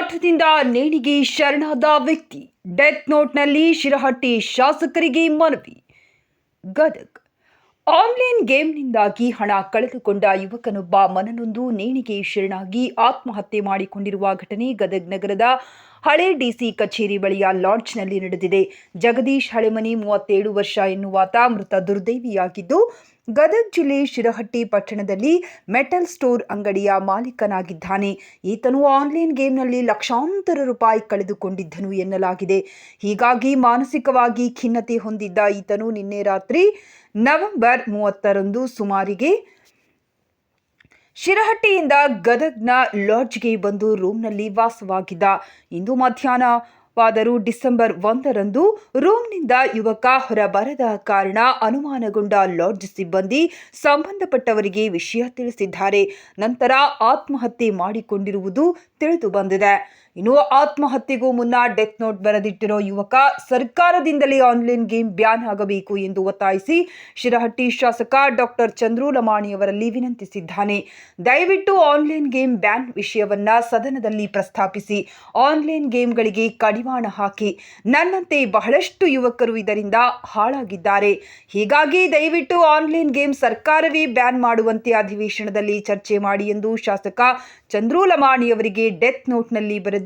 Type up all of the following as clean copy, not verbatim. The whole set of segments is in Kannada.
ಕಾಟದಿಂದ ನೇಣಿಗೆ ಶರಣಾದ ವ್ಯಕ್ತಿ. ಡೆತ್ ನೋಟ್ನಲ್ಲಿ ಶಿರಹಟ್ಟಿ ಶಾಸಕರಿಗೆ ಮನವಿ. ಗದಗ್ ಆನ್ಲೈನ್ ಗೇಮ್ನಿಂದಾಗಿ ಹಣ ಕಳೆದುಕೊಂಡ ಯುವಕನೊಬ್ಬ ಮನನೊಂದು ನೇಣಿಗೆ ಶರಣಾಗಿ ಆತ್ಮಹತ್ಯೆ ಮಾಡಿಕೊಂಡಿರುವ ಘಟನೆ ಗದಗ್ ನಗರದ ಹಳೆ ಡಿಸಿ ಕಚೇರಿ ಬಳಿಯ ಲಾಡ್ಜ್ನಲ್ಲಿ ನಡೆದಿದೆ. ಜಗದೀಶ್ ಹಳೆಮನಿ 37 ವರ್ಷ ಎನ್ನುವಾತ ಮೃತ ದುರ್ದೈವಿಯಾಗಿದ್ದು, ಗದಗ್ ಜಿಲ್ಲೆ ಶಿರಹಟ್ಟಿ ಪಟ್ಟಣದಲ್ಲಿ ಮೆಟಲ್ ಸ್ಟೋರ್ ಅಂಗಡಿಯ ಮಾಲೀಕನಾಗಿದ್ದಾನೆ. ಈತನು ಆನ್ಲೈನ್ ಗೇಮ್ನಲ್ಲಿ ಲಕ್ಷಾಂತರ ರೂಪಾಯಿ ಕಳೆದುಕೊಂಡಿದ್ದನು ಎನ್ನಲಾಗಿದೆ. ಹೀಗಾಗಿ ಮಾನಸಿಕವಾಗಿ ಖಿನ್ನತೆ ಹೊಂದಿದ್ದ ಈತನು ನಿನ್ನೆ ರಾತ್ರಿ ನವೆಂಬರ್ 30ರಂದು ಸುಮಾರಿಗೆ ಶಿರಹಟ್ಟಿಯಿಂದ ಗದಗ್ನ ಲಾಡ್ಜ್ಗೆ ಬಂದು ರೂಮ್ನಲ್ಲಿ ವಾಸವಾಗಿದ್ದ. ಇಂದು ಮಧ್ಯಾಹ್ನವಾದರೂ ಡಿಸೆಂಬರ್ 1ರಂದು ರೂಮ್ನಿಂದ ಯುವಕ ಹೊರಬರದ ಕಾರಣ ಅನುಮಾನಗೊಂಡ ಲಾಡ್ಜ್ ಸಿಬ್ಬಂದಿ ಸಂಬಂಧಪಟ್ಟವರಿಗೆ ವಿಷಯ ತಿಳಿಸಿದ್ದಾರೆ. ನಂತರ ಆತ್ಮಹತ್ಯೆ ಮಾಡಿಕೊಂಡಿರುವುದು ತಿಳಿದು ಬಂದಿದೆ. ಇನ್ನು ಆತ್ಮಹತ್ಯೆಗೂ ಮುನ್ನ ಡೆತ್ ನೋಟ್ ಬರೆದಿಟ್ಟಿರೋ ಯುವಕ ಸರ್ಕಾರದಿಂದಲೇ ಆನ್ಲೈನ್ ಗೇಮ್ ಬ್ಯಾನ್ ಆಗಬೇಕು ಎಂದು ಒತ್ತಾಯಿಸಿ ಶಿರಹಟ್ಟಿ ಶಾಸಕ ಡಾಕ್ಟರ್ ಚಂದ್ರು ಲಮಾಣಿಯವರಲ್ಲಿ ವಿನಂತಿಸಿದ್ದಾನೆ. ದಯವಿಟ್ಟು ಆನ್ಲೈನ್ ಗೇಮ್ ಬ್ಯಾನ್ ವಿಷಯವನ್ನ ಸದನದಲ್ಲಿ ಪ್ರಸ್ತಾಪಿಸಿ, ಆನ್ಲೈನ್ ಗೇಮ್ಗಳಿಗೆ ಕಡಿವಾಣ ಹಾಕಿ. ನನ್ನಂತೆ ಬಹಳಷ್ಟು ಯುವಕರು ಇದರಿಂದ ಹಾಳಾಗಿದ್ದಾರೆ. ಹೀಗಾಗಿ ದಯವಿಟ್ಟು ಆನ್ಲೈನ್ ಗೇಮ್ ಸರ್ಕಾರವೇ ಬ್ಯಾನ್ ಮಾಡುವಂತೆ ಅಧಿವೇಶನದಲ್ಲಿ ಚರ್ಚೆ ಮಾಡಿ ಎಂದು ಶಾಸಕ ಚಂದ್ರು ಲಮಾಣಿಯವರಿಗೆ ಡೆತ್ ನೋಟ್ನಲ್ಲಿ ಬರೆದು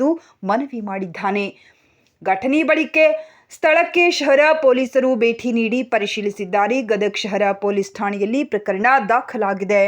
ಮನವಿ ಮಾಡಿದ್ದಾನೆ. ಘಟನೆ ಬಳಿಕ ಸ್ಥಳಕ್ಕೆ ಶಹರ ಪೊಲೀಸರು ಭೇಟಿ ನೀಡಿ ಪರಿಶೀಲಿಸಿದ್ದಾರೆ. ಗದಗ್ ಶಹರ ಪೊಲೀಸ್ ಠಾಣೆಯಲ್ಲಿ ಪ್ರಕರಣ ದಾಖಲಾಗಿದೆ.